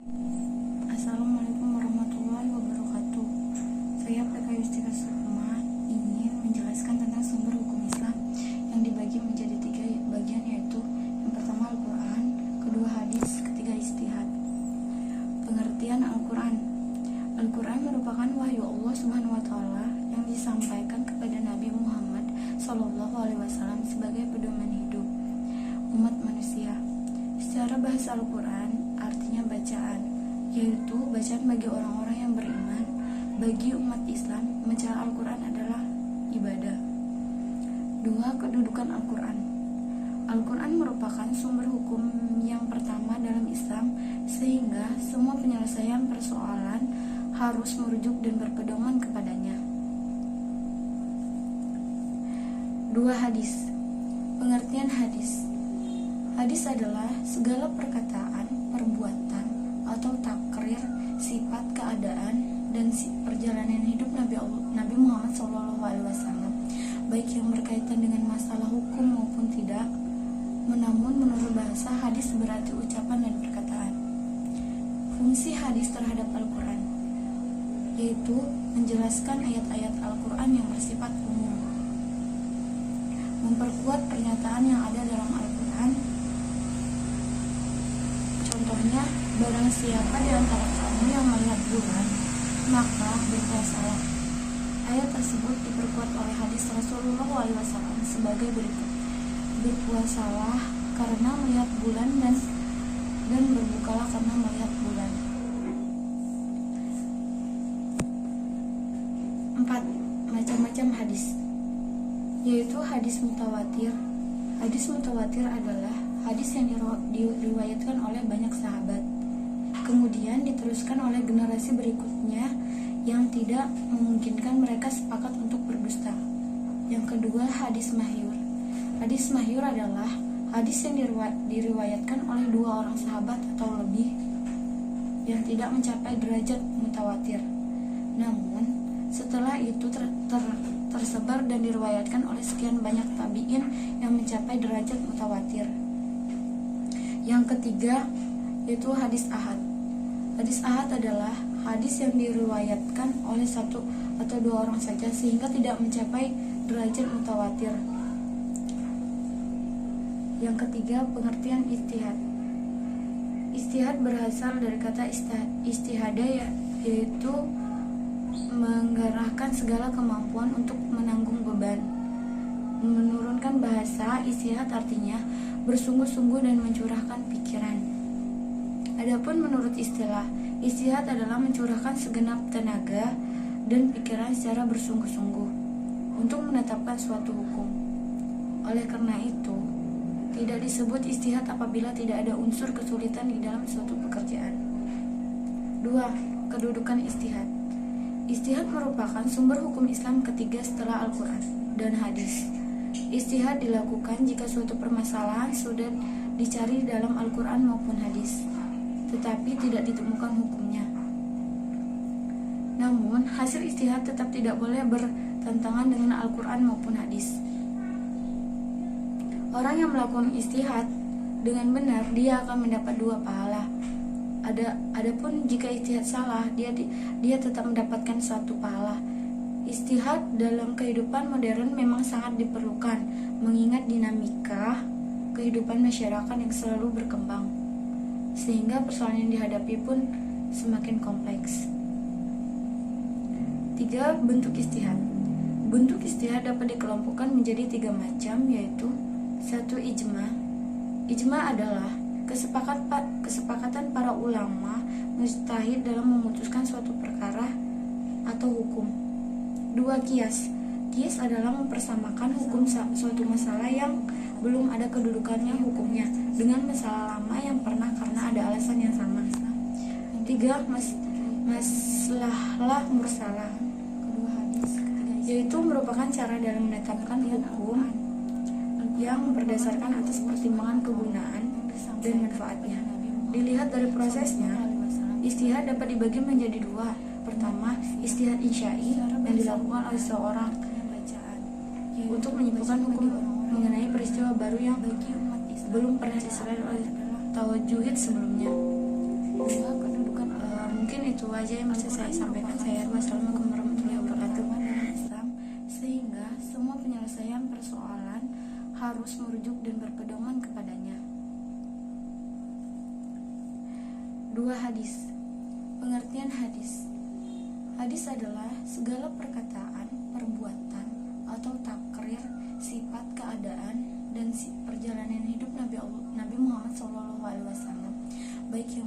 Assalamualaikum warahmatullahi wabarakatuh. Saya PK Yustika Sukma ingin menjelaskan tentang sumber hukum Islam yang dibagi menjadi 3 bagian, yaitu yang pertama Al-Quran, kedua hadis, ketiga ijtihad. Pengertian Al-Quran. Al-Quran merupakan wahyu Allah Subhanahu wa taala yang disampaikan kepada Nabi Muhammad SAW sebagai pedoman hidup umat manusia. Secara bahasa Al-Quran artinya bacaan, yaitu bacaan bagi orang-orang yang beriman. Bagi umat Islam, membaca Al-Quran adalah ibadah. 2. Kedudukan Al-Quran. Al-Quran merupakan sumber hukum yang pertama dalam Islam, sehingga semua penyelesaian persoalan harus merujuk dan berpedoman kepadanya. 2. Hadis. Pengertian hadis. Hadis adalah segala perkataan, perbuatan, atau takrir, sifat, keadaan, dan perjalanan hidup Nabi Muhammad SAW, baik yang berkaitan dengan masalah hukum maupun tidak. Namun menurut bahasa, hadis berarti ucapan dan perkataan. Fungsi hadis terhadap Al-Quran, yaitu menjelaskan ayat-ayat Al-Quran yang bersifat umum, memperkuat pernyataan yang ada dalam Al-Quran. Contohnya, barang siapa di antara kamu yang melihat bulan, maka berpuasalah. Ayat tersebut diperkuat oleh hadis Rasulullah SAW sebagai berikut: berpuasalah karena melihat bulan dan berbukalah karena melihat bulan. 4. Macam-macam hadis, yaitu hadis mutawatir. Hadis mutawatir adalah hadis yang diriwayatkan oleh banyak sahabat, kemudian diteruskan oleh generasi berikutnya yang tidak memungkinkan mereka sepakat untuk berdusta. Yang kedua, hadis mahyur. Hadis mahyur adalah hadis yang diriwayatkan oleh 2 orang sahabat atau lebih yang tidak mencapai derajat mutawatir, namun setelah itu tersebar dan diriwayatkan oleh sekian banyak tabi'in yang mencapai derajat mutawatir. Yang ketiga, yaitu hadis ahad. Hadis ahad adalah hadis yang diriwayatkan oleh 1 atau 2 orang saja sehingga tidak mencapai derajat mutawatir. Yang ketiga, pengertian ijtihad. Ijtihad berasal dari kata ijtihada, yaitu menggerakkan segala kemampuan untuk menanggung beban. Menurunkan bahasa, ijtihad artinya bersungguh-sungguh dan mencurahkan pikiran. Adapun menurut istilah, ijtihad adalah mencurahkan segenap tenaga dan pikiran secara bersungguh-sungguh untuk menetapkan suatu hukum. Oleh karena itu, tidak disebut ijtihad apabila tidak ada unsur kesulitan di dalam suatu pekerjaan. 2. Kedudukan ijtihad. Ijtihad merupakan sumber hukum Islam ketiga setelah Al-Quran dan hadis. Ijtihad dilakukan jika suatu permasalahan sudah dicari dalam Al-Quran maupun hadis, tetapi tidak ditemukan hukumnya. Namun, hasil ijtihad tetap tidak boleh bertentangan dengan Al-Quran maupun hadis. Orang yang melakukan ijtihad dengan benar, dia akan mendapat 2 pahala. Adapun jika ijtihad salah, dia tetap mendapatkan 1 pahala. Ijtihad dalam kehidupan modern memang sangat diperlukan, mengingat dinamika kehidupan masyarakat yang selalu berkembang, sehingga persoalan yang dihadapi pun semakin kompleks. 3. Bentuk ijtihad. Bentuk ijtihad dapat dikelompokkan menjadi 3 macam, yaitu 1. Ijma. Ijma adalah kesepakatan para ulama mujtahid dalam memutuskan suatu perkara atau hukum. 2. Qiyas. Qiyas adalah mempersamakan hukum suatu masalah yang belum ada kedudukannya hukumnya dengan masalah lama yang pernah karena ada alasan yang sama. 3. Maslahah mursalah, yaitu merupakan cara dalam menetapkan hukum yang berdasarkan atas pertimbangan kegunaan dan manfaatnya. Dilihat dari prosesnya, ijtihad dapat dibagi menjadi 2. Pertama, ijtihad insya'i yang dilakukan oleh seorang untuk menyimpulkan hukum mengenai peristiwa baru yang belum pernah diserahkan oleh tawajuhid sebelumnya. Dua, kedudukan mungkin itu aja yang bisa saya sampaikan. Wassalamualaikum warahmatullahi wabarakatuh. Dalam Islam, sehingga semua penyelesaian persoalan harus merujuk dan berpedoman kepadanya. 2. Hadis. Pengertian hadis. Hadis adalah segala perkataan, perbuatan, atau takrir, sifat, keadaan, dan perjalanan hidup Nabi Muhammad SAW, baik yang